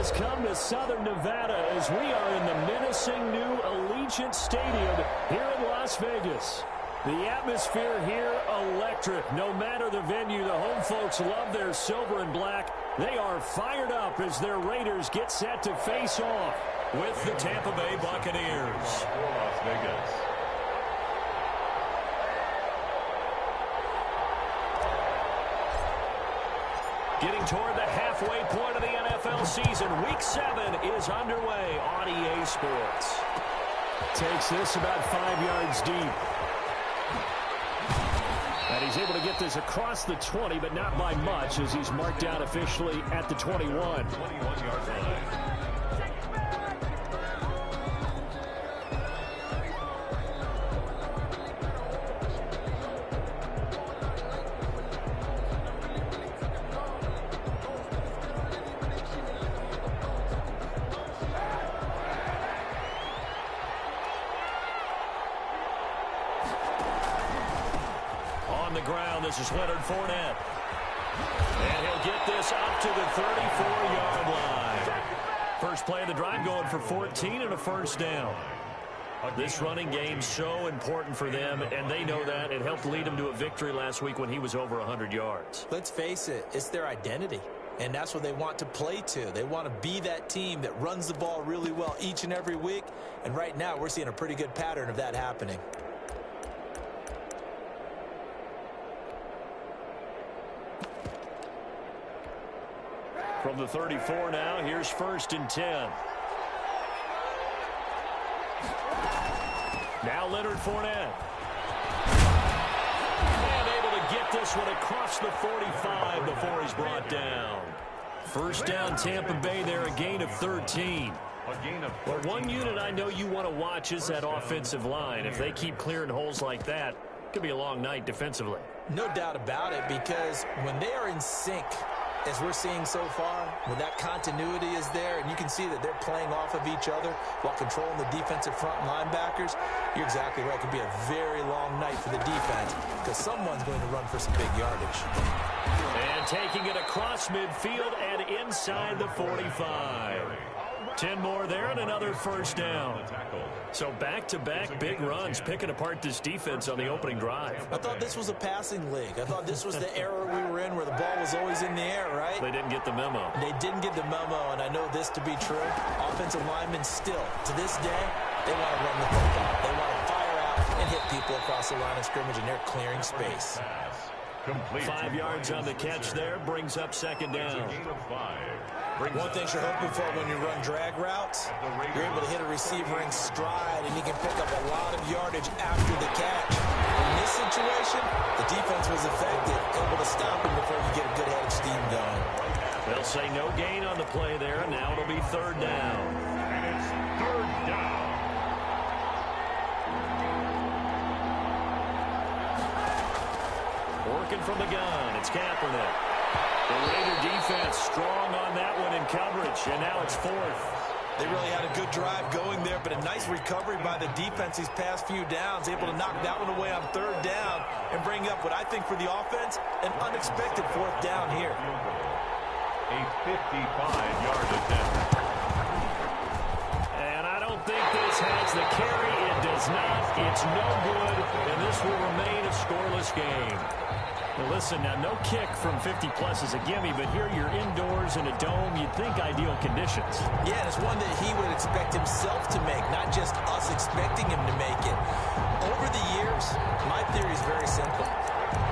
has come to Southern Nevada as we are in the menacing new Allegiant Stadium here in Las Vegas. The atmosphere here, electric. No matter the venue, the home folks love their silver and black. They are fired up as their Raiders get set to face off with the Tampa Bay Buccaneers. For Las Vegas. Getting toward the halfway point of the NFL season. Week 7 is underway on EA Sports. Takes this about 5 yards deep. And he's able to get this across the 20, but not by much as he's marked down officially at the 21. 21-yard line. This is Leonard Fournette. And he'll get this up to the 34-yard line. First play of the drive going for 14 and a first down. This running game so important for them, and they know that. It helped lead them to a victory last week when he was over 100 yards. Let's face it, it's their identity. And that's what they want to play to. They want to be that team that runs the ball really well each and every week. And right now, we're seeing a pretty good pattern of that happening. From the 34 now, here's 1st and 10. Now Leonard Fournette. And able to get this one across the 45 before he's brought down. First down Tampa Bay there, a gain of 13. Well, one unit I know you want to watch is that offensive line. If they keep clearing holes like that, it could be a long night defensively. No doubt about it, because when they are in sync, as we're seeing so far, when that continuity is there, and you can see that they're playing off of each other while controlling the defensive front linebackers, you're exactly right. It could be a very long night for the defense because someone's going to run for some big yardage. And taking it across midfield and inside the 45. 10 more there and another first down. So back-to-back big runs, picking apart this defense on the opening drive. I thought this was a passing league. I thought this was the era we were in where the ball was always in the air, right? They didn't get the memo. They didn't get the memo, and I know this to be true. Offensive linemen still, to this day, they want to run the football. They want to fire out and hit people across the line of scrimmage, and they're clearing space. 5 yards on the catch there, brings up 2nd down. One thing you're hoping for when you run drag routes, you're able to hit a receiver in stride, and he can pick up a lot of yardage after the catch. In this situation, the defense was effective, able to stop him before you get a good head of steam going. They'll say no gain on the play there, and now it'll be 3rd down. And it's 3rd down. Working from the gun, it's Kaepernick. The Raider defense strong on that one in coverage, and now it's 4th. They really had a good drive going there, but a nice recovery by the defense these past few downs, able to knock that one away on 3rd down and bring up what I think for the offense, an unexpected 4th down here. A 55-yard attempt. And I don't think this has the carry. It does not. It's no good, and this will remain a scoreless game. Well, listen, now no kick from 50-plus is a gimme, but here you're indoors in a dome. You'd think ideal conditions. Yeah, and it's one that he would expect himself to make, not just us expecting him to make it. Over the years, my theory is very simple.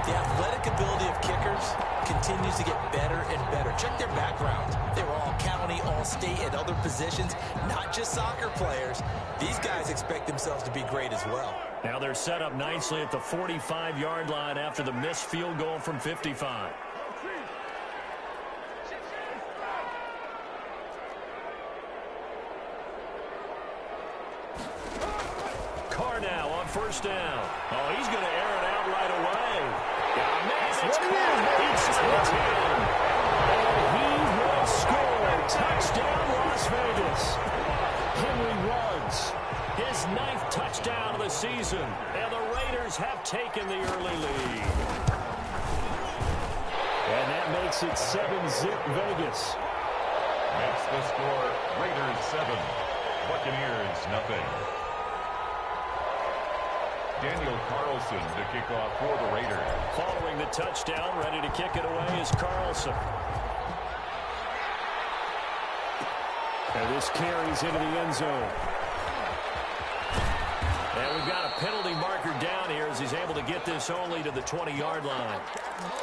The athletic ability of kickers continues to get better and better. Check their background. They were all county, all state, at other positions, not just soccer players. These guys expect themselves to be great as well. Now they're set up nicely at the 45-yard line after the missed field goal from 55. Carr now on 1st down. Oh, he's going to air it out right away. It's caught inside the 10. And he will score. Touchdown, Las Vegas. Henry Ruggs. His 9th touchdown of the season, and the Raiders have taken the early lead. And that makes it 7-zip Vegas. It's the score, Raiders 7, Buccaneers nothing. Daniel Carlson to kick off for the Raiders. Following the touchdown, ready to kick it away is Carlson. And this carries into the end zone. And we've got a penalty marker down here as he's able to get this only to the 20-yard line.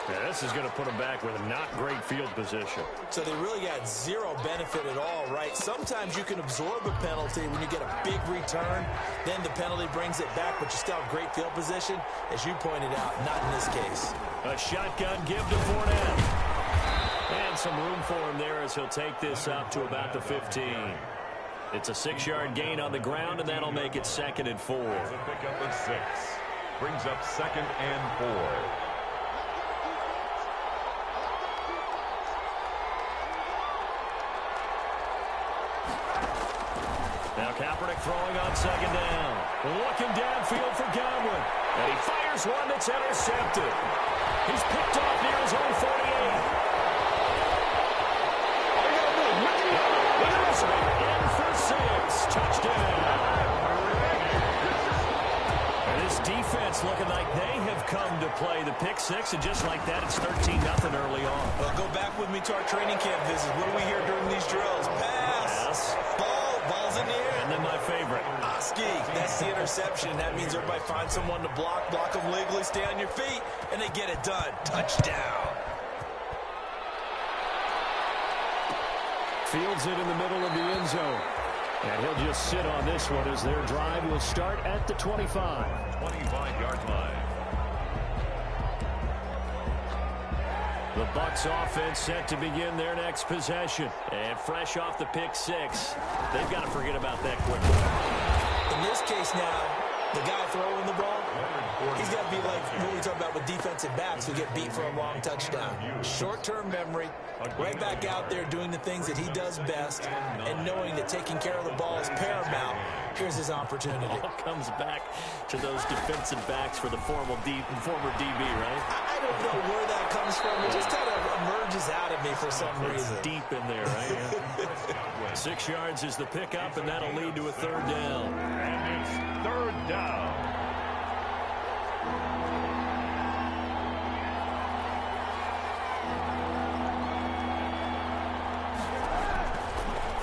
Yeah, this is going to put him back with a not great field position. So they really got zero benefit at all, right? Sometimes you can absorb a penalty when you get a big return. Then the penalty brings it back, but you still have great field position. As you pointed out, not in this case. A shotgun give to Fournette. And some room for him there as he'll take this up to about the 15. It's a 6-yard gain on the ground, and that'll make it 2nd and 4. It's a pickup of 6. Brings up 2nd and 4. Now Kaepernick throwing on 2nd down. Looking downfield for Godwin. And he fires one that's intercepted. He's picked off near his own 48. In for 6. Touchdown. And this defense looking like they have come to play the pick 6, and just like that, it's 13-0 early on. Well, go back with me to our training camp visits. What do we hear during these drills? Pass. Ball's in the air. And then my favorite. Oski. That's the interception. That means everybody finds someone to block them legally, stay on your feet, and they get it done. Touchdown. Fields it in the middle of the end zone. And he'll just sit on this one as their drive will start at the 25. 25-yard line. The Bucs offense set to begin their next possession. And fresh off the pick 6, they've got to forget about that quickly. In this case now, the guy throwing the ball, he's got to be like what we talk about with defensive backs who get beat for a long touchdown. Short-term memory, right back out there doing the things that he does best, and knowing that taking care of the ball is paramount. Here's his opportunity. All comes back to those defensive backs for the former DB, right? I don't know where that comes from. It just kind of emerges out of me for some reason. Deep in there, right? 6 yards is the pickup, and that'll lead to a 3rd down. And it's 3rd down.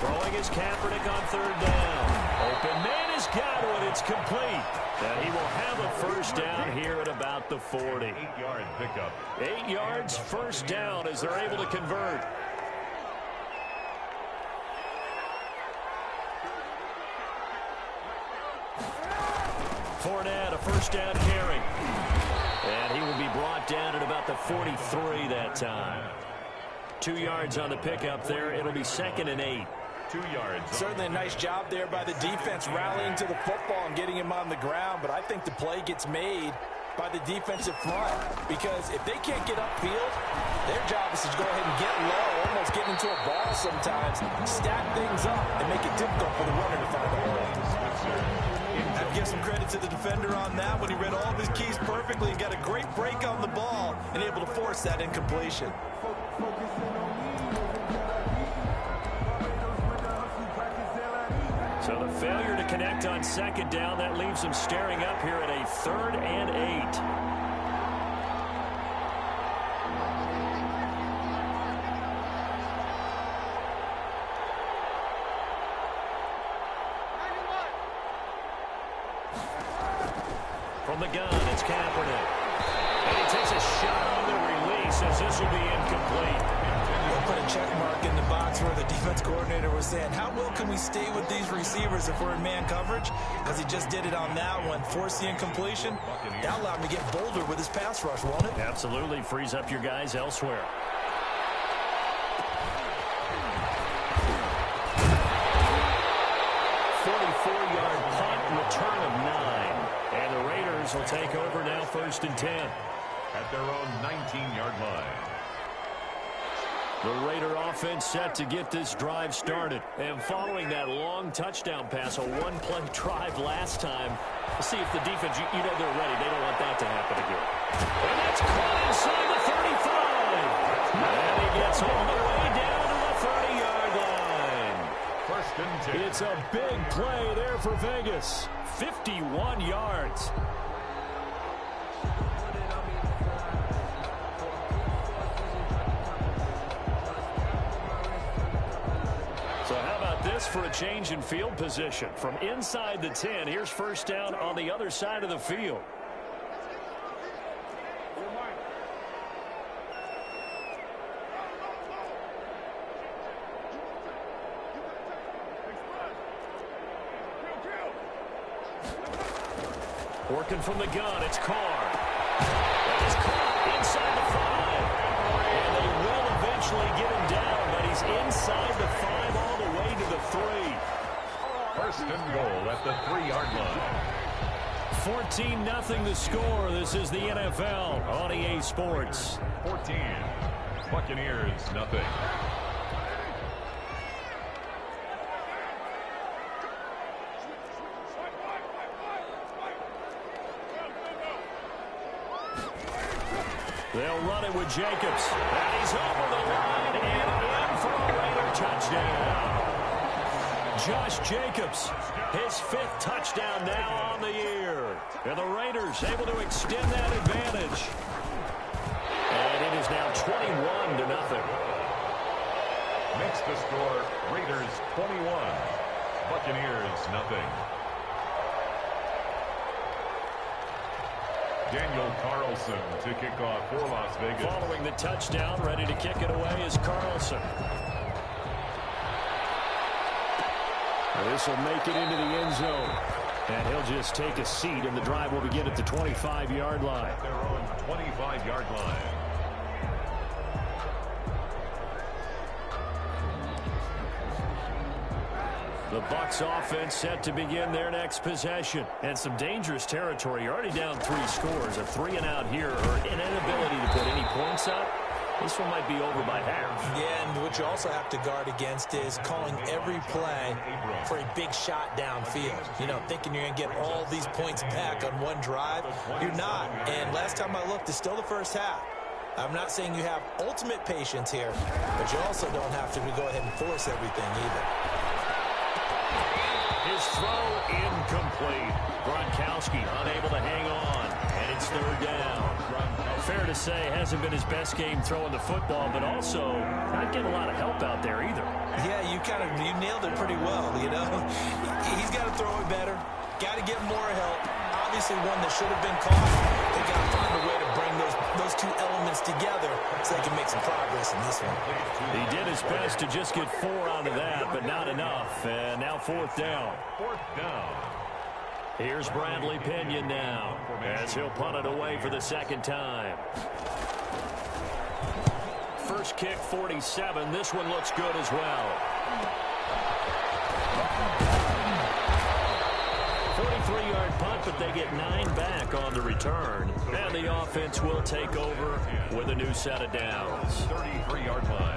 Throwing is Kaepernick on 3rd down. Open man is Godwin. It's complete. And he will have a 1st down here at about the 40. 8-yard pickup. 8 yards, 1st down as they're able to convert. Fournette, a 1st down carry. And he will be brought down at about the 43 that time. 2 yards on the pickup there. It'll be 2nd and 8. 2 yards. Certainly a nice job there by the defense rallying to the football and getting him on the ground, but I think the play gets made by the defensive front because if they can't get upfield, their job is to go ahead and get low, almost get into a ball sometimes, stack things up, and make it difficult for the runner to find a hole. I give some credit to the defender on that when he read all of his keys perfectly and got a great break on the ball and able to force that incompletion. So the failure to connect on 2nd down, that leaves them staring up here at a 3rd and 8. From the gun, it's Kaepernick. And he takes a shot on the release as this will be incomplete. We'll put a check mark in the box where the defense coordinator was saying, how well can we stay with these receivers if we're in man coverage? Because he just did it on that one, forced the incompletion. That allowed him to get bolder with his pass rush, won't it? Absolutely, frees up your guys elsewhere. Return of 9. And the Raiders will take over now 1st and 10. At their own 19-yard line. The Raider offense set to get this drive started. And following that long touchdown pass, a one-play drive last time, we'll see if the defense, you know they're ready. They don't want that to happen again. And that's caught inside the 35. And he gets all the way down to the 30-yard line. and 10. It's a big play there for Vegas. 51 yards. So how about this for a change in field position? From inside the 10, here's first down on the other side of the field. Working from the gun, it's Carr. He's caught inside the 5. And they will eventually get him down, but he's inside the 5 all the way to the 3. First and goal at the 3-yard line. 14-0 the score. This is the NFL on EA Sports. 14. Buccaneers, nothing. They'll run it with Jacobs. And he's over the line and in for a Raider touchdown. Josh Jacobs, his 5th touchdown now on the year. And the Raiders able to extend that advantage. And it is now 21-0. Makes the score Raiders 21. Buccaneers, nothing. Daniel Carlson to kick off for Las Vegas. Following the touchdown, ready to kick it away is Carlson. This will make it into the end zone. And he'll just take a seat, and the drive will begin at the 25-yard line. Their own 25-yard line. The Bucs offense set to begin their next possession. And some dangerous territory. You're already down 3 scores. A 3-and-out here, or an inability to put any points up. This one might be over by half. Yeah, and what you also have to guard against is calling every play for a big shot downfield. You know, thinking you're going to get all these points back on one drive. You're not. And last time I looked, it's still the first half. I'm not saying you have ultimate patience here, but you also don't have to go ahead and force everything either. His throw incomplete. Gronkowski unable to hang on, and it's 3rd down. Fair to say, hasn't been his best game throwing the football, but also not getting a lot of help out there either. Yeah, you nailed it pretty well, you know. He's got to throw it better. Got to get more help. Obviously one that should have been caught. They got to find a way to bring those two elements together so they can make some progress in this one. He did his best to just get 4 out of that, but not enough. And now 4th down. 4th down. Here's Bradley Pinion now, as he'll punt it away for the 2nd time. First kick, 47. This one looks good as well. 43-yard punt, but they get 9 back on the return. And the offense will take over with a new set of downs. 33-yard line.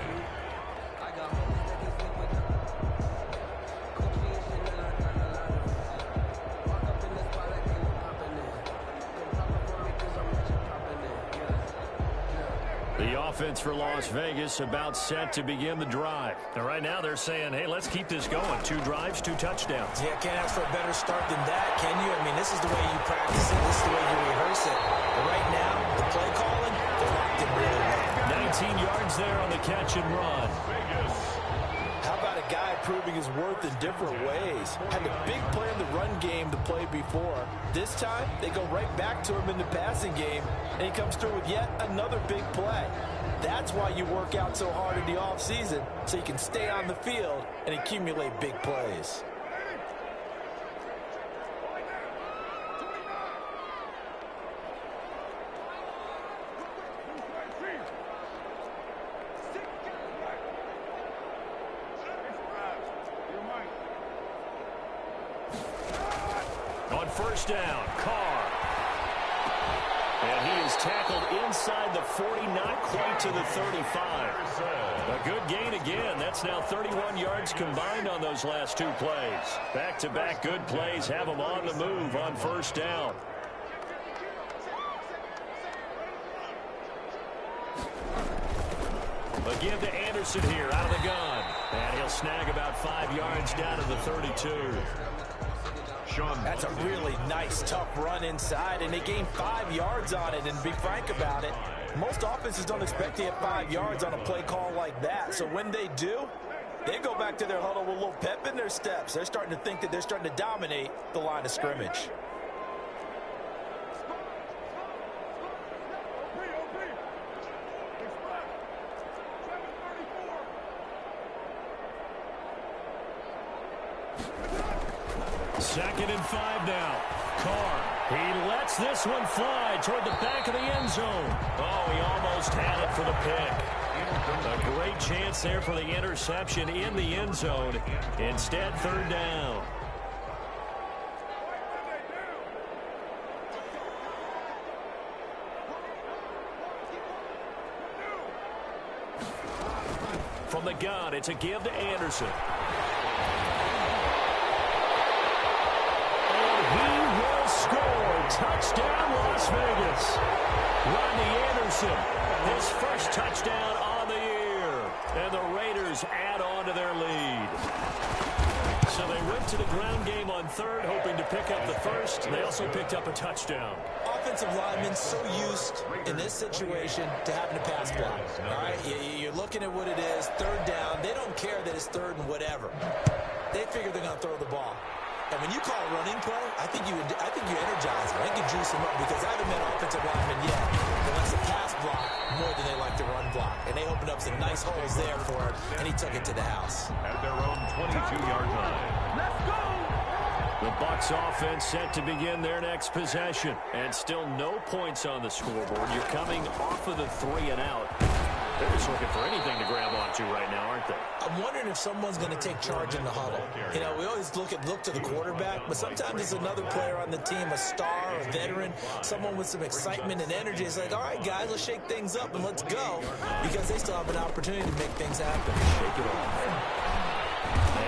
The offense for Las Vegas about set to begin the drive. And right now they're saying, hey, let's keep this going. 2 drives, 2 touchdowns. Yeah, can't ask for a better start than that, can you? I mean, this is the way you practice it. This is the way you rehearse it. But right now, the play calling, they're locked in really well. 19 yards there on the catch and run. How about a guy proving his worth in different ways? Had the big play in the run game to play before. This time, they go right back to him in the passing game, and he comes through with yet another big play. That's why you work out so hard in the offseason, so you can stay on the field and accumulate big plays. On first down, Carr. And he is tackled inside the 40, not quite to the 35. A good gain again. That's now 31 yards combined on those last 2 plays. Back-to-back good plays have them on the move on first down. Again to Anderson here out of the gun. And he'll snag about 5 yards down to the 32. That's a really nice, tough run inside, and they gained 5 yards on it. And to be frank about it, most offenses don't expect to get 5 yards on a play call like that. So when they do, they go back to their huddle with a little pep in their steps. They're starting to think that they're starting to dominate the line of scrimmage. Second and 5 now. Carr. He lets this one fly toward the back of the end zone. Oh, he almost had it for the pick. A great chance there for the interception in the end zone. Instead, third down. From the gun, it's a give to Anderson. Touchdown, Las Vegas. Rodney Anderson, his first touchdown on the year. And the Raiders add on to their lead. So they went to the ground game on third, hoping to pick up the first. They also picked up a touchdown. Offensive linemen so used in this situation to having to pass block. All right, you're looking at what it is, third down. They don't care that it's third and whatever. They figure they're going to throw the ball. And when you call a running play, I think you energize them. I think you juice them up because I haven't met offensive linemen yet that likes to pass block more than they like to run block. And they opened up some nice holes there for him, and he took it to the house. At their own 22-yard line. Let's go! The Bucs offense set to begin their next possession. And still no points on the scoreboard. You're coming off of the 3 and out. They're just looking for anything to grab onto right now, aren't they? I'm wondering if someone's going to take charge in the huddle. You know, we always look to the quarterback, but sometimes it's another player on the team, a star, a veteran, someone with some excitement and energy. It's like, all right, guys, let's shake things up and let's go, because they still have an opportunity to make things happen. Shake it off.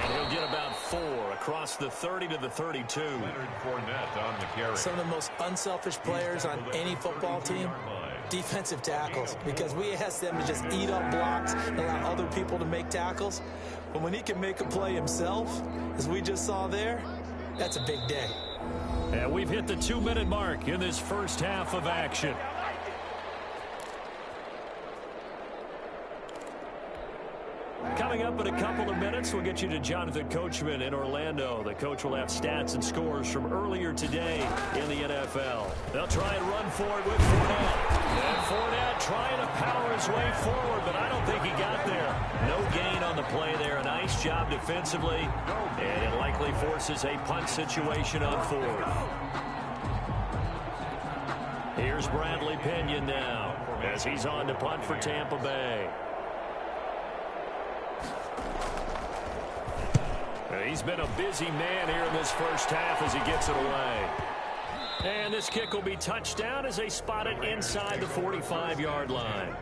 And he'll get about 4 across the 30 to the 32. Leonard Fournette on the carry. Some of the most unselfish players on any football team, defensive tackles, because we ask them to just eat up blocks and allow other people to make tackles. But when he can make a play himself, as we just saw there, that's a big day. And we've hit the 2-minute mark in this first half of action. Coming up in a couple of minutes, we'll get you to Jonathan Coachman in Orlando. The coach will have stats and scores from earlier today in the NFL. They'll try and run forward with Fournette. And Fournette trying to power his way forward, but I don't think he got there. No gain on the play there. A nice job defensively, and it likely forces a punt situation on 4th. Here's Bradley Pinion now as he's on to punt for Tampa Bay. He's been a busy man here in this first half as he gets it away. And this kick will be touchdown as they spot it inside the 45-yard line.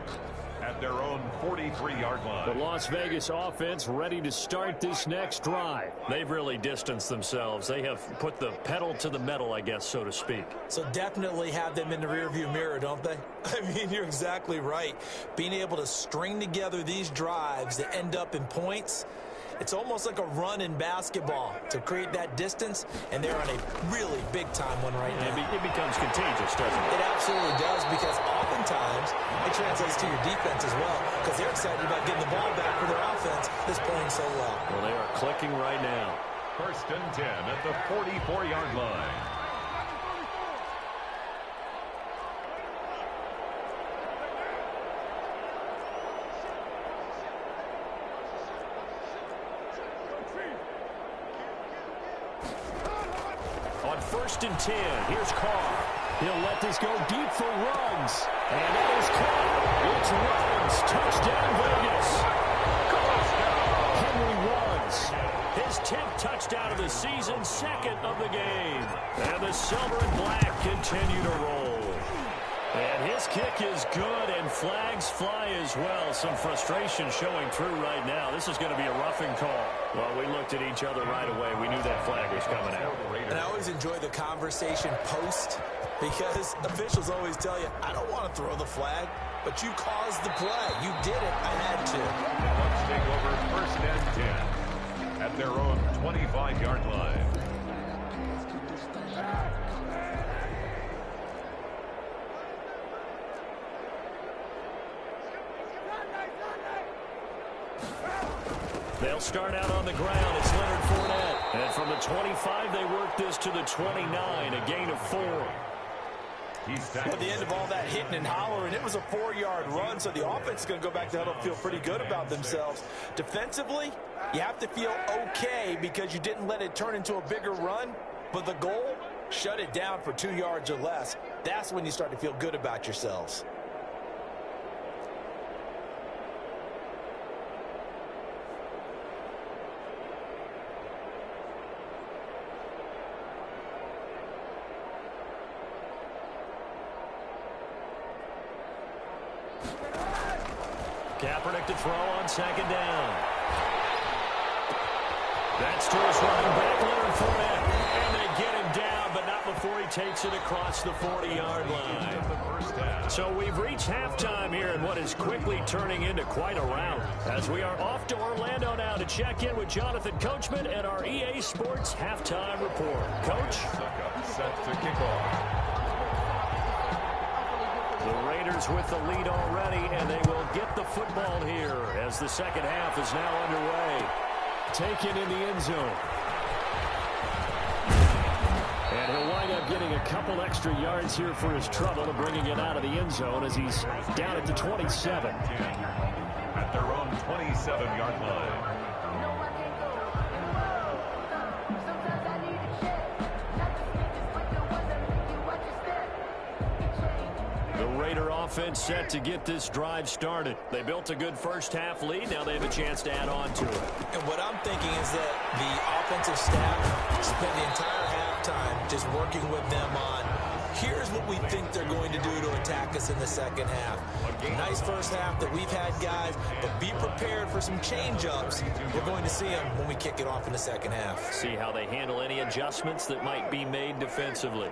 At their own 43-yard line. The Las Vegas offense ready to start this next drive. They've really distanced themselves. They have put the pedal to the metal, I guess, so to speak. So definitely have them in the rearview mirror, don't they? I mean, you're exactly right. Being able to string together these drives that end up in points, it's almost like a run in basketball to create that distance, and they're on a really big-time one right now. It becomes contagious, doesn't it? It absolutely does, because oftentimes it translates to your defense as well, because they're excited about getting the ball back for their offense that's playing so well. Well, they are clicking right now. 1st and 10 at the 44-yard line. On 1st and 10, here's Carr. He'll let this go deep for Ruggs. And it is caught. It's Ruggs. Touchdown, Vegas. Henry Ruggs. His 10th touchdown of the season, 2nd of the game. And the silver and black continue to roll. And his kick is good, and flags fly as well. Some frustration showing through right now. This is going to be a roughing call. Well, we looked at each other right away. We knew that flag was coming out. And I always enjoy the conversation post, because officials always tell you, I don't want to throw the flag, but you caused the play. You did it. I had to. The Bucs take over 1st and 10 at their own 25-yard line. They'll start out on the ground. It's Leonard Fournette. And from the 25, they work this to the 29, a gain of 4. At the end of all that hitting and hollering, it was a 4-yard run, so the offense is going to go back to huddle, feel pretty good about themselves. Defensively, you have to feel okay because you didn't let it turn into a bigger run, but the goal, shut it down for 2 yards or less. That's when you start to feel good about yourselves. Kaepernick to throw on 2nd down. That's to his running back, Leonard Fournette. And they get him down, but not before he takes it across the 40-yard line. So we've reached halftime here in what is quickly turning into quite a rout. As we are off to Orlando now to check in with Jonathan Coachman and our EA Sports Halftime Report. Coach? Set to kick off. The Raiders with the lead already, and they will get the football here as the second half is now underway. Taken in the end zone. And he'll wind up getting a couple extra yards here for his trouble and bringing it out of the end zone as he's down at the 27. At their own 27-yard line. Raider offense set to get this drive started. They built a good first half lead. Now they have a chance to add on to it. And what I'm thinking is that the offensive staff spent the entire halftime just working with them on, here's what we think they're going to do to attack us in the second half. A nice first half that we've had, guys, but be prepared for some change-ups. We're going to see them when we kick it off in the second half. See how they handle any adjustments that might be made defensively.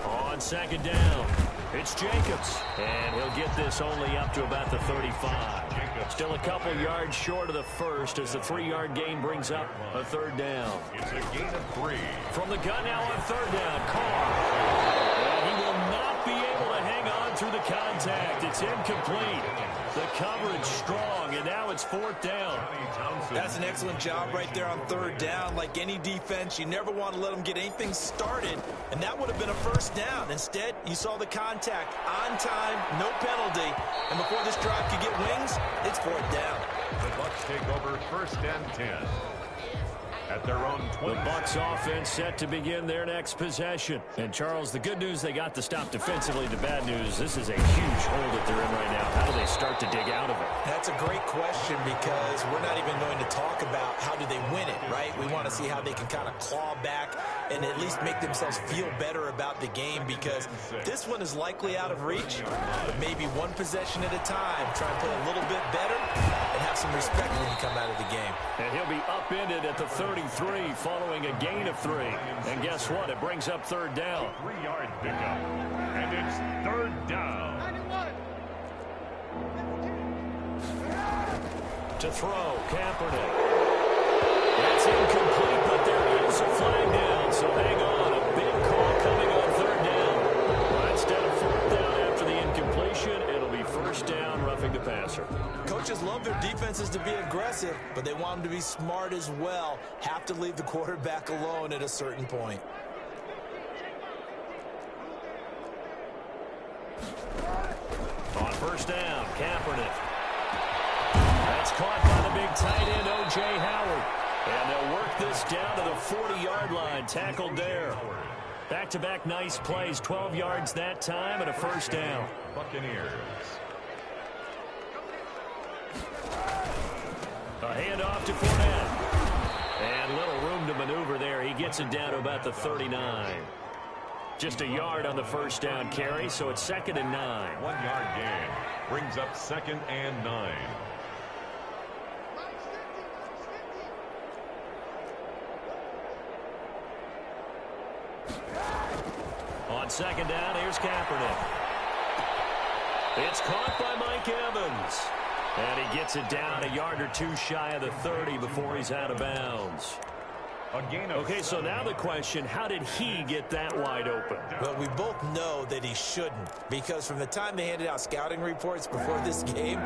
On 2nd down, it's Jacobs, and he'll get this only up to about the 35. Still a couple yards short of the first as the 3-yard gain brings up a 3rd down. It's a gain of 3. From the gun now on 3rd down, Carr. And he will not be able to hang on through the contact. It's incomplete. The coverage strong, and now it's 4th down. That's an excellent job right there on 3rd down. Like any defense, you never want to let them get anything started, and that would have been a 1st down. Instead, you saw the contact on time, no penalty, and before this drive could get wings, it's 4th down. The Bucs take over 1st and 10. At their own 20. The Bucs offense set to begin their next possession. And, Charles, the good news, they got the stop defensively. The bad news, this is a huge hole that they're in right now. How do they start to dig out of it? That's a great question because we're not even going to talk about how do they win it, right? We want to see how they can kind of claw back and at least make themselves feel better about the game because this one is likely out of reach, but maybe one possession at a time. Try and play a little bit better and have some respect when you come out of the game. And he'll be upended at the 33 following a gain of 3. And guess what? It brings up 3rd down. 3-yard pickup. And it's 3rd down. To throw, Kaepernick. That's incomplete, but there is a flag down. So hang on. A big call coming on 3rd down. But instead of 4th down after the incompletion, it'll be 1st down, roughing the passer. Coaches love their defenses to be aggressive, but they want them to be smart as well. Have to leave the quarterback alone at a certain point. On 1st down, Kaepernick. That's caught by the big tight end, O.J. Howard. And they'll work this down to the 40-yard line, tackled there. Back-to-back nice plays, 12 yards that time and a 1st down. Buccaneers. A handoff to Fournette. And little room to maneuver there. He gets it down to about the 39. Just a yard on the first down carry, so it's 2nd and 9. 1 yard gain brings up 2nd and 9. On 2nd down, here's Kaepernick. It's caught by Mike Evans. And he gets it down a yard or two shy of the 30 before he's out of bounds. Okay, so now the question, how did he get that wide open? Well, we both know that he shouldn't, because from the time they handed out scouting reports before this game,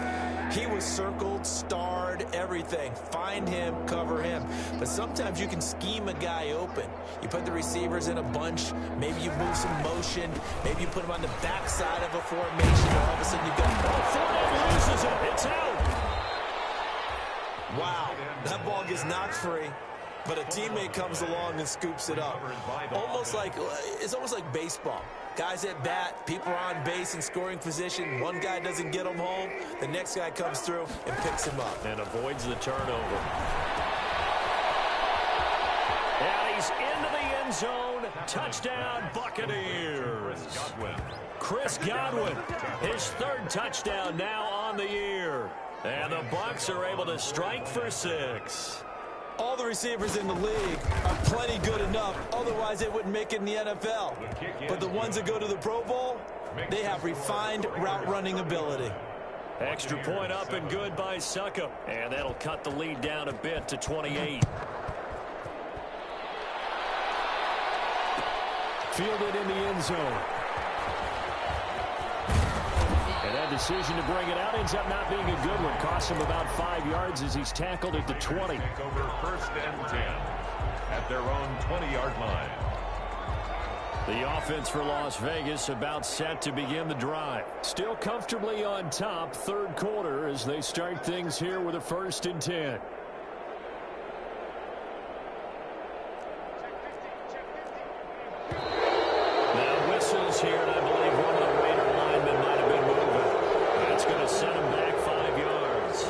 he was circled, starred, everything. Find him, cover him. But sometimes you can scheme a guy open. You put the receivers in a bunch, maybe you move some motion, maybe you put him on the backside of a formation, and all of a sudden you've got... Fournette loses it. It's out. Wow, that ball gets knocked free. But a teammate comes along and scoops it up. It's almost like baseball. Guys at bat, people are on base in scoring position. One guy doesn't get him home. The next guy comes through and picks him up. And avoids the turnover. And he's into the end zone. Touchdown, Buccaneers. Chris Godwin, his 3rd touchdown now on the year. And the Bucs are able to strike for 6. All the receivers in the league are plenty good enough. Otherwise, they wouldn't make it in the NFL. But the ones that go to the Pro Bowl, they have refined route running ability. Extra point up and good by Succop. And that'll cut the lead down a bit to 28. Fielded in the end zone. And that decision to bring it out ends up not being a good one. Costs him about 5 yards as he's tackled at the 20. Over 1st and 10 at their own 20-yard line. The offense for Las Vegas about set to begin the drive. Still comfortably on top, 3rd quarter as they start things here with a 1st and 10. Now whistles here, and I believe one of the Raider linemen might have been moving. That's going to set him back 5 yards.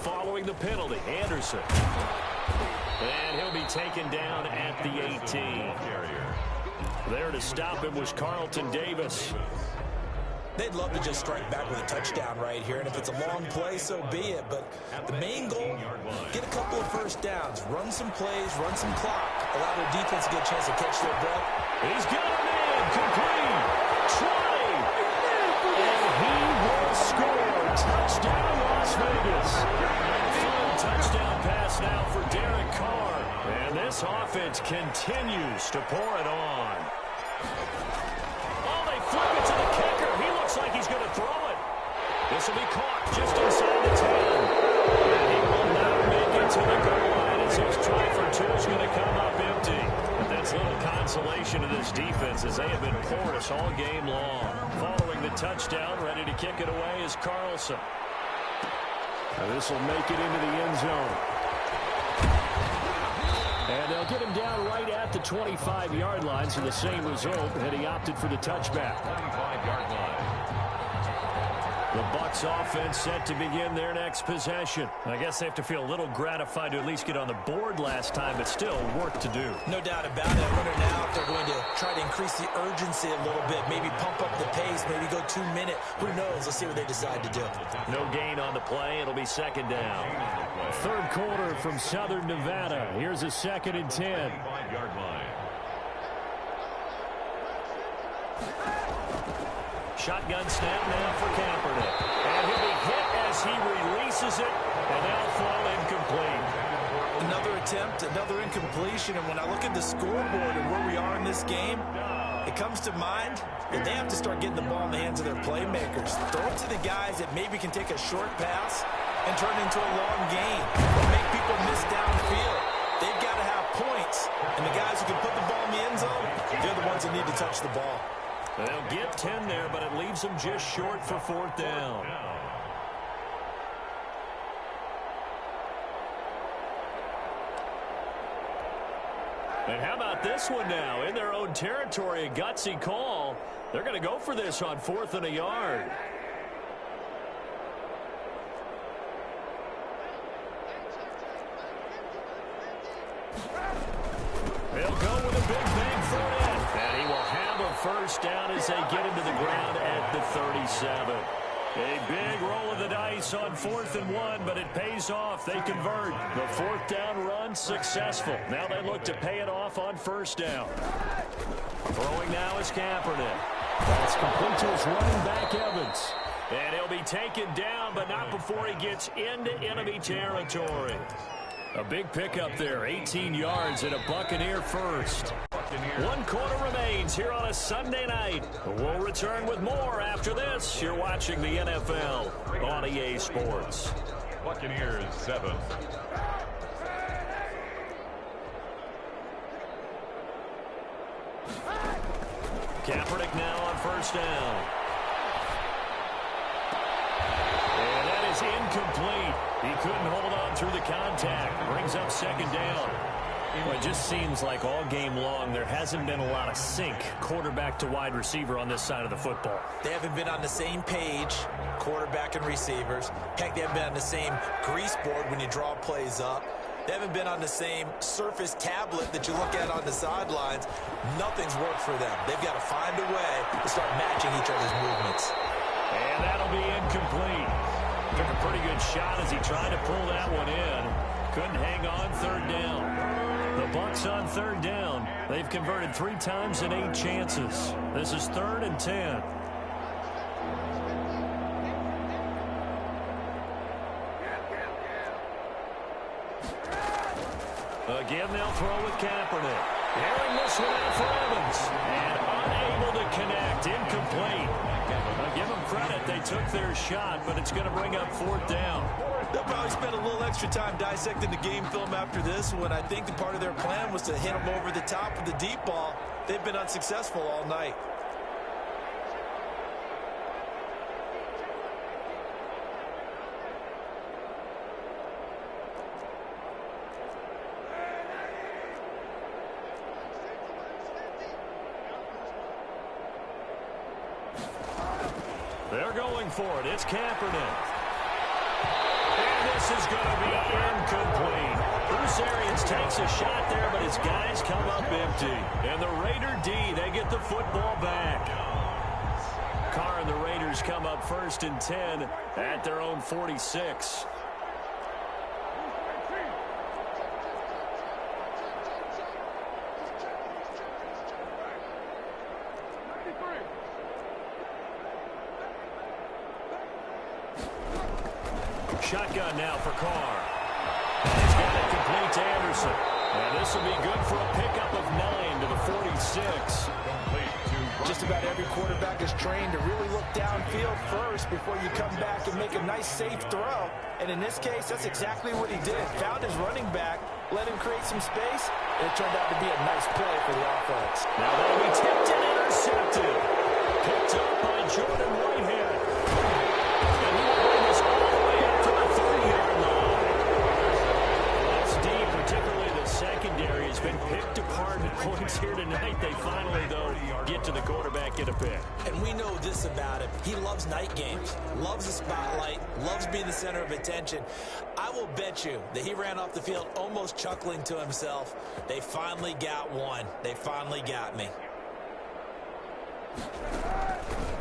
Following the penalty, Anderson. And he'll be taken down at the 18. There to stop him was Carlton Davis. They'd love to just strike back with a touchdown right here, and if it's a long play, so be it. But the main goal, get a couple of 1st downs, run some plays, run some clock, allow their defense to get a chance to catch their breath. He's got him in, complete, 20, and he will score. Touchdown, Las Vegas. Full touchdown pass now for Derek Carr, and this offense continues to pour it on. Oh, they flip it to the kicker. He looks like he's going to throw it. This will be caught just inside the 10. And he will not make it to the goal line as his try for 2 is going to come up empty. But that's little consolation to this defense as they have been porous all game long. Following the touchdown, ready to kick it away is Carlson. Now this will make it into the end zone. And they'll get him down right at the 25-yard line, so the same result, and he opted for the touchback. 25-yard line. The Bucs offense set to begin their next possession. I guess they have to feel a little gratified to at least get on the board last time, but still work to do. No doubt about it. I wonder now if they're going to try to increase the urgency a little bit, maybe pump up the pace, maybe go 2 minute. Who knows? Let's see what they decide to do. No gain on the play. It'll be 2nd down. 3rd quarter from Southern Nevada. Here's a 2nd and 10. 25-yard line. Shotgun snap now for Kaepernick. And he'll be hit as he releases it, and they'll fall incomplete. Another attempt, another incompletion, and when I look at the scoreboard and where we are in this game, it comes to mind that they have to start getting the ball in the hands of their playmakers. Throw it to the guys that maybe can take a short pass and turn it into a long game or make people miss downfield. They've got to have points, and the guys who can put the ball in the end zone, they're the ones that need to touch the ball. They'll get 10 there, but it leaves them just short for 4th down. And how about this one now? In their own territory, a gutsy call. They're going to go for this on 4th and a yard. He'll go with a big bang for it. And he will have a first down as they get into the ground at the 37. A big roll of the dice on 4th and 1, but it pays off. They convert. The 4th down run successful. Now they look to pay it off on 1st down. Throwing now is Kaepernick. That's complete to his running back, Evans. And he'll be taken down, but not before he gets into enemy territory. A big pickup there, 18 yards and a Buccaneer first. 1 quarter remains here on a Sunday night. We'll return with more after this. You're watching the NFL on EA Sports. Buccaneers 7. Kaepernick now on 1st down. And that is incomplete. He couldn't hold on through the contact. Brings up 2nd down. Well, it just seems like all game long there hasn't been a lot of sync quarterback to wide receiver on this side of the football. They haven't been on the same page, quarterback and receivers. Heck, they haven't been on the same grease board when you draw plays up. They haven't been on the same surface tablet that you look at on the sidelines. Nothing's worked for them. They've got to find a way to start matching each other's movements. And that'll be incomplete. Took a pretty good shot as he tried to pull that one in. Couldn't hang on 3rd down. The Bucs on 3rd down. They've converted 3 times in 8 chances. This is 3rd and 10. Again, they'll throw with Kaepernick. Airing this one out for Evans. And unable to connect. Incomplete. I'll give them credit. They took their shot, but it's going to bring up 4th down. They'll probably spend a little extra time dissecting the game film after this one. I think the part of their plan was to hit them over the top with the deep ball. They've been unsuccessful all night. They're going for it. It's Kaepernick. And this is going to be incomplete. Bruce Arians takes a shot there, but his guys come up empty. And the Raider D, they get the football back. Carr and the Raiders come up 1st and 10 at their own 46. Shotgun now for Carr. He's got it complete to Anderson. And this will be good for a pickup of 9 to the 46. Just about every quarterback is trained to really look downfield first before you come back and make a nice, safe throw. And in this case, that's exactly what he did. Found his running back, let him create some space, and it turned out to be a nice play for the offense. Now that'll be tipped and intercepted. Picked up by Jordan Whitehead. And he will bring us all the way up to the 30-yard line. That's deep, particularly the secondary has been picked apart at points here tonight. They finally, though, get to the quarterback, get a pick. And we know this about him. He loves night games, loves the spotlight, loves being the center of attention. I will bet you that he ran off the field almost chuckling to himself. They finally got one. They finally got me.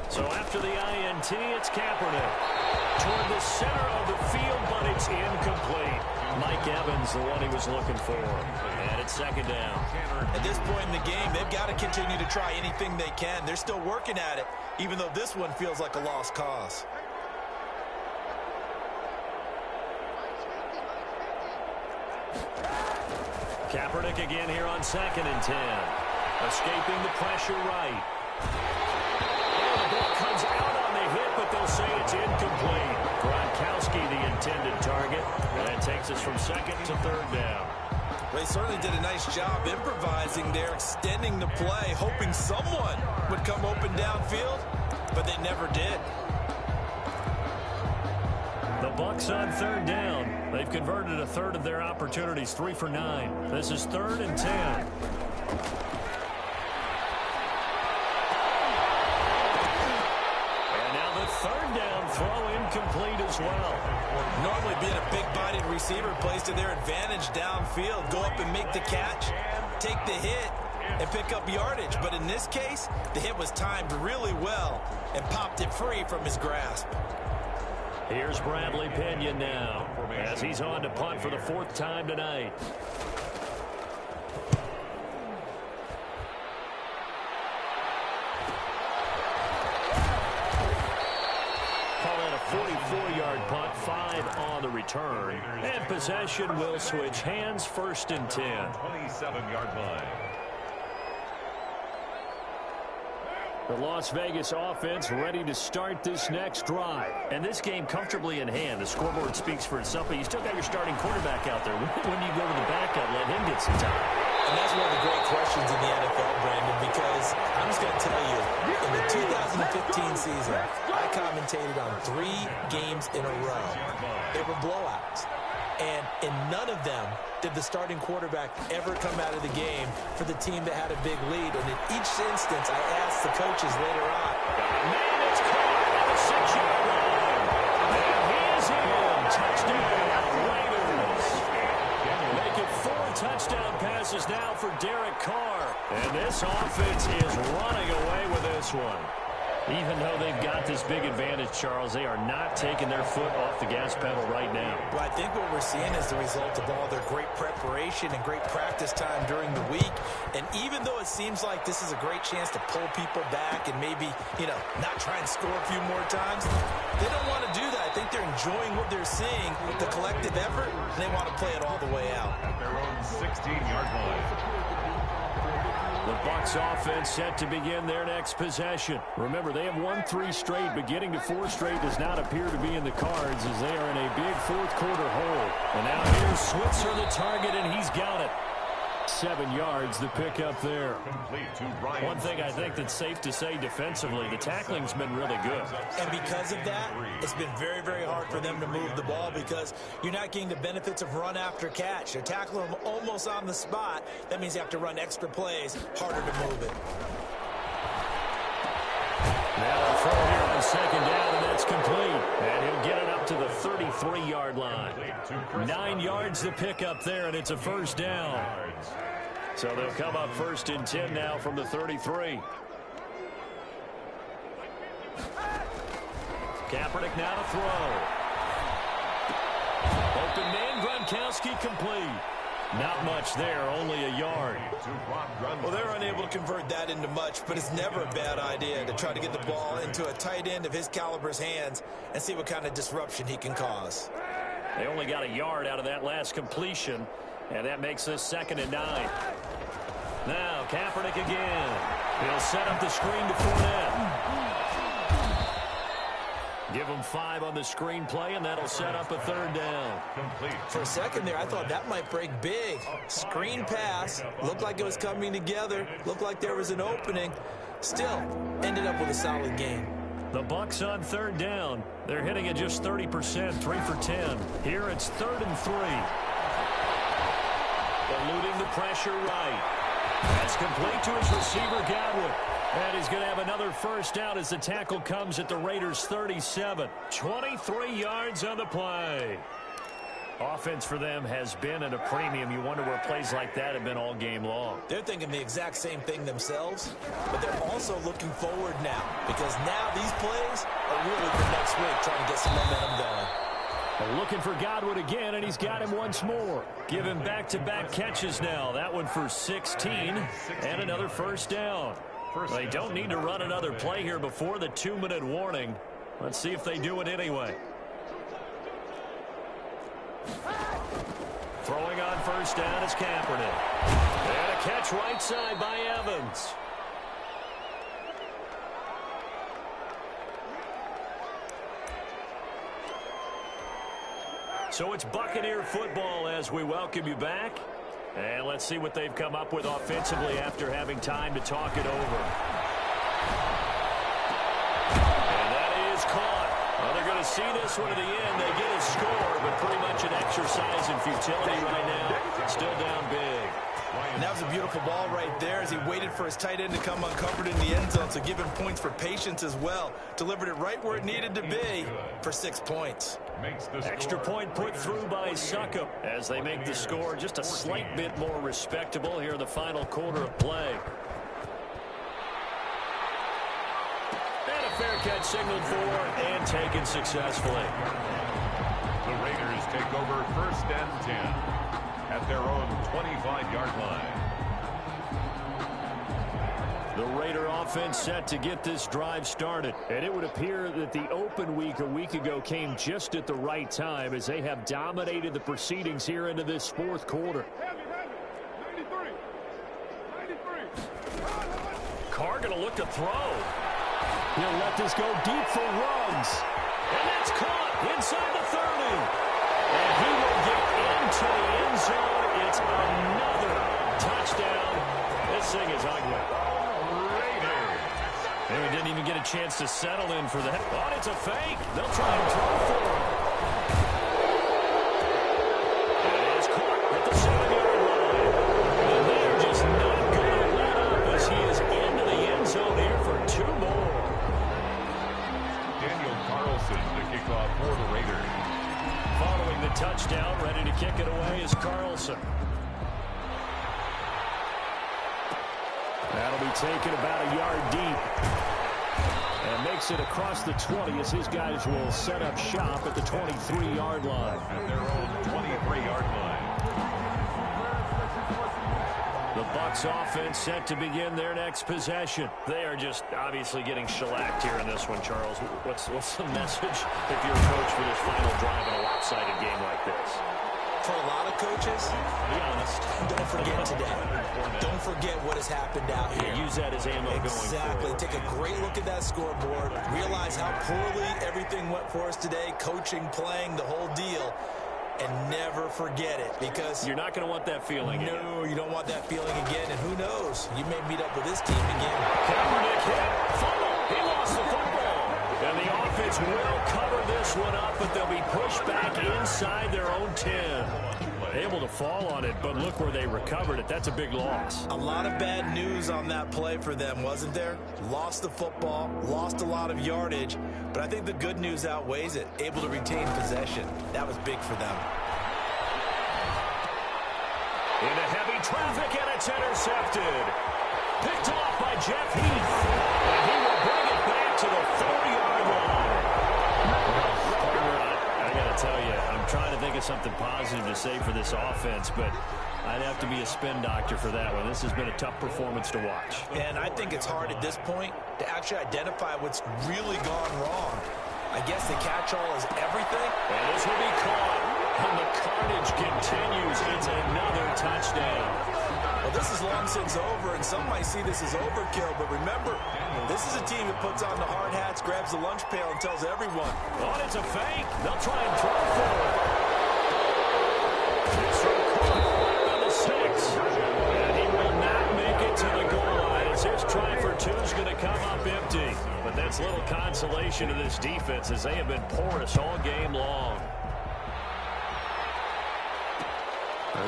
So after the INT, it's Kaepernick. Toward the center of the field, but it's incomplete. Mike Evans, the one he was looking for. And it's 2nd down. At this point in the game, they've got to continue to try anything they can. They're still working at it, even though this one feels like a lost cause. Kaepernick again here on 2nd and 10. Escaping the pressure right. And the ball comes out on the hit, but they'll say it's incomplete. Gronkowski, the intended target. And that takes us from 2nd to 3rd down. Well, he certainly did a nice job improvising there, extending the play, hoping someone would come open downfield, but they never did. The Bucs on 3rd down. They've converted a third of their opportunities, 3 for 9. This is 3rd and 10. Third down throw incomplete as well. Normally being a big-bodied receiver plays to their advantage downfield. Go up and make the catch, take the hit, and pick up yardage. But in this case, the hit was timed really well and popped it free from his grasp. Here's Bradley Pinion now as he's on to punt for the 4th time tonight. Call it a 44-yard punt, 5 on the return. And possession will switch hands, 1st and 10. 27-yard line. The Las Vegas offense ready to start this next drive. And this game comfortably in hand. The scoreboard speaks for itself, but you still got your starting quarterback out there. When you go to the backup, let him get some time. And that's one of the great questions in the NFL, Brandon, because I'm just going to tell you, in the 2015 season, I commentated on 3 games in a row. They were blowouts. And in none of them did the starting quarterback ever come out of the game for the team that had a big lead. And in each instance, I asked the coaches later on. Man, it's caught at the 6-yard line. And he is in. Touchdown, Raiders. Make it 4 touchdown passes now for Derek Carr. And this offense is running away with this one. Even though they've got this big advantage, Charles, they are not taking their foot off the gas pedal right now. Well, I think what we're seeing is the result of all their great preparation and great practice time during the week. And even though it seems like this is a great chance to pull people back and maybe, not try and score a few more times, they don't want to do that. I think they're enjoying what they're seeing with the collective effort, and they want to play it all the way out. At their own 16-yard line. The Bucs offense set to begin their next possession. Remember, they have won 3 straight, but getting to 4 straight does not appear to be in the cards as they are in a big 4th quarter hole. And now here's Switzer, the target, and he's got it. 7 yards, the pickup there. One thing I think that's safe to say defensively, the tackling's been really good. And because of that, it's been very, very hard for them to move the ball because you're not getting the benefits of run after catch. They're tackling them almost on the spot. That means you have to run extra plays, harder to move it. Now a throw here on 2nd down, and that's complete. And he'll get it up to the 33-yard line. 9 yards to pick up there, and it's a 1st down. So they'll come up 1st and 10 now from the 33. Kaepernick now to throw. Open man, Gronkowski complete. Not much there, only a yard. Well, they're unable to convert that into much, but it's never a bad idea to try to get the ball into a tight end of his caliber's hands and see what kind of disruption he can cause. They only got a yard out of that last completion, and that makes this 2nd and 9. Now, Kaepernick again. He'll set up the screen to Fournette. Give him 5 on the screen play, and that'll set up a 3rd down. For a second there, I thought that might break big. Screen pass. Looked like it was coming together. Looked like there was an opening. Still, ended up with a solid game. The Bucs on 3rd down. They're hitting at just 30%, 3 for 10. Here it's 3rd and 3. Eluding the pressure right. That's complete to his receiver, Godwin. And he's going to have another 1st down as the tackle comes at the Raiders' 37. 23 yards on the play. Offense for them has been at a premium. You wonder where plays like that have been all game long. They're thinking the exact same thing themselves, but they're also looking forward now because now these plays are really for next week, trying to get some momentum going. They're looking for Godwin again, and he's got him once more. Give him back-to-back catches now. That one for 16 and another 1st down. They don't need to run another play here before the 2-minute warning. Let's see if they do it anyway. Throwing on 1st down is Kaepernick. And a catch right side by Evans. So it's Buccaneer football as we welcome you back. And let's see what they've come up with offensively after having time to talk it over. And that is caught. Well, they're going to you see this one to the end. They get a score, but pretty much an exercise in futility right now. Still down big. And that was a beautiful ball right there as he waited for his tight end to come uncovered in the end zone, so give him points for patience as well. Delivered it right where it needed to be for 6 points. Extra point put through by Succop as they make the score just a slight bit more respectable here in the final quarter of play. And a fair catch signaled for and taken successfully. The Raiders take over 1st and 10 at their own 25-yard line. The Raider offense set to get this drive started. And it would appear that the open week a week ago came just at the right time as they have dominated the proceedings here into this 4th quarter. Carr going to look to throw. He'll let this go deep for Ruggs. And that's caught inside the 30. And he will get into the end zone. It's another touchdown. This thing is ugly. And we didn't even get a chance to settle in for that. Oh, it's a fake. They'll try and throw for him. And it's caught at the 7-yard line. And they're just not going to let up as he is into the end zone here for 2 more. Daniel Carlson to kick off for the Raiders. Following the touchdown, ready to kick it away is Carlson. That'll be taken about a yard deep. And makes it across the 20 as his guys will set up shop at the 23-yard line. At their own 23-yard line. The Bucs offense set to begin their next possession. They are just obviously getting shellacked here in this one, Charles. What's the message if you're a coach for this final drive in a lopsided game like this? For a lot of coaches, Be honest. don't forget today. Don't forget what has happened out here. Use that as ammo going Exactly. forward. Take a great look at that scoreboard. Realize how poorly everything went for us today. Coaching, playing, the whole deal. And never forget it, because You're not going to want that feeling again. no, you don't want that feeling again. And who knows? You may meet up with this team again. Kaepernick hit. Fumble. He lost the football. And the offense will cover this one up, but they'll be pushed back inside their own 10. Able to fall on it, but look where they recovered it. That's a big loss. A lot of bad news on that play for them, wasn't there? Lost the football, lost a lot of yardage, but I think the good news outweighs it. Able to retain possession. That was big for them. Into heavy traffic, and it's intercepted. Picked off by Jeff Heath. And he will bring it back to the 40-yard line. I got to tell you, I'm trying to think of something positive to say for this offense, but I'd have to be a spin doctor for that one. This has been a tough performance to watch. And I think it's hard at this point to actually identify what's really gone wrong. I guess the catch-all is everything. And this will be caught. And the carnage continues. It's another touchdown. Well, this is long since over, and some might see this as overkill, but remember, this is a team that puts on the hard hats, grabs the lunch pail, and tells everyone. Oh, it's a fake. They'll try and throw for it. It's on the 6. And he will not make it to the goal line as his try for 2 is going to come up empty. But that's little consolation to this defense as they have been porous all game long.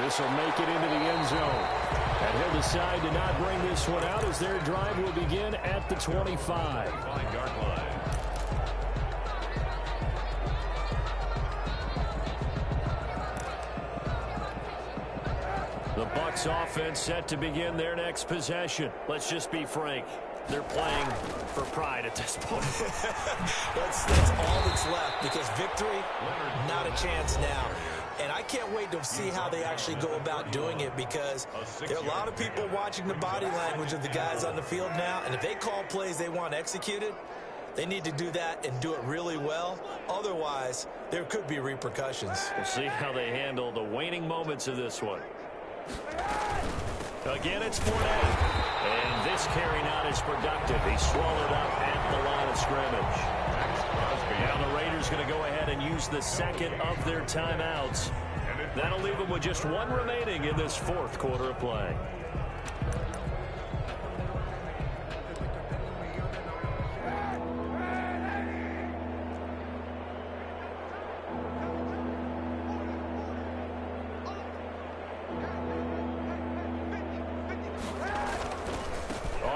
This will make it into the end zone. And he'll decide to not bring this one out as their drive will begin at the 25. 5-yard line. The Bucs offense set to begin their next possession. Let's just be frank. They're playing for pride at this point. That's all that's left, because victory, not a chance now. And I can't wait to see how they actually go about doing it, because there are a lot of people watching the body language of the guys on the field now, and if they call plays they want executed, they need to do that and do it really well. Otherwise, there could be repercussions. We'll see how they handle the waning moments of this one. Again, it's Fournette. And this carry not as productive. He's swallowed up at the line of scrimmage. Now the Raiders going to go ahead and use the second of their timeouts. That'll leave them with just 1 remaining in this 4th quarter of play.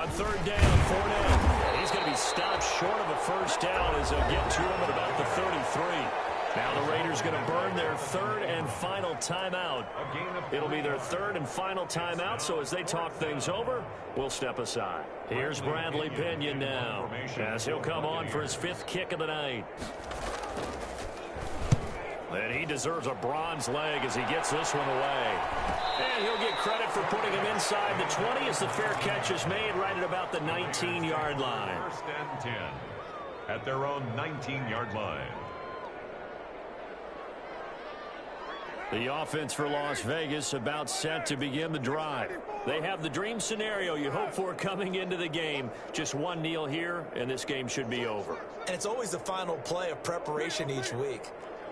On third down, Fournette. He's going to be stopped short of a first down as they'll get to him at about the 33. Now the Raiders going to burn their third and final timeout. It'll be their third and final timeout, so as they talk things over, we'll step aside. Here's Bradley Pinion now, as he'll come on for his 5th kick of the night. And he deserves a bronze leg as he gets this one away. And he'll get credit for putting him inside the 20 as the fair catch is made right at about the 19-yard line. First and 10 at their own 19-yard line. The offense for Las Vegas about set to begin the drive. They have the dream scenario you hope for coming into the game. Just one kneel here, and this game should be over. And it's always the final play of preparation each week.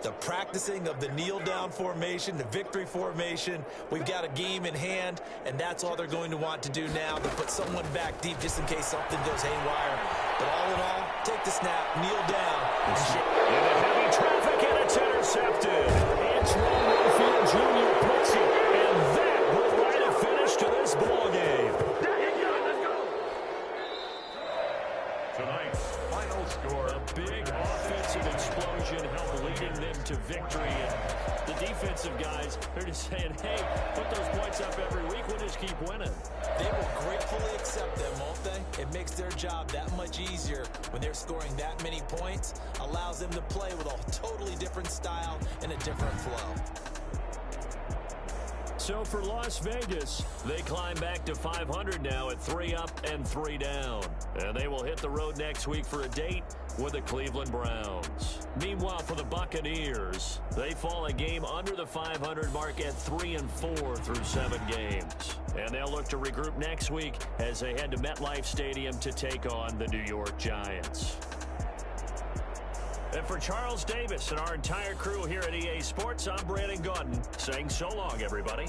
The practicing of the kneel-down formation, the victory formation. We've got a game in hand, and that's all they're going to want to do now, to put someone back deep just in case something goes haywire. But all in all, take the snap, kneel down. Into heavy traffic, and it's intercepted. Antoine Winfield Jr. puts it, and that will write a finish to this ball game. Tonight's final score. A big offensive explosion helped leading them to victory. And the defensive guys, they're just saying, hey, put those points up every week. We'll just keep winning. They will gratefully accept them, won't they? It makes their job that much easier when they're scoring that many points. Allows them to play with a totally different style and a different flow. So for Las Vegas, they climb back to 500 now at 3 up and 3 down. And they will hit the road next week for a date with the Cleveland Browns. Meanwhile, for the Buccaneers, they fall a game under the 500 mark at 3-4 through 7 games. And they'll look to regroup next week as they head to MetLife Stadium to take on the New York Giants. And for Charles Davis and our entire crew here at EA Sports, I'm Brandon Gaudin saying so long, everybody.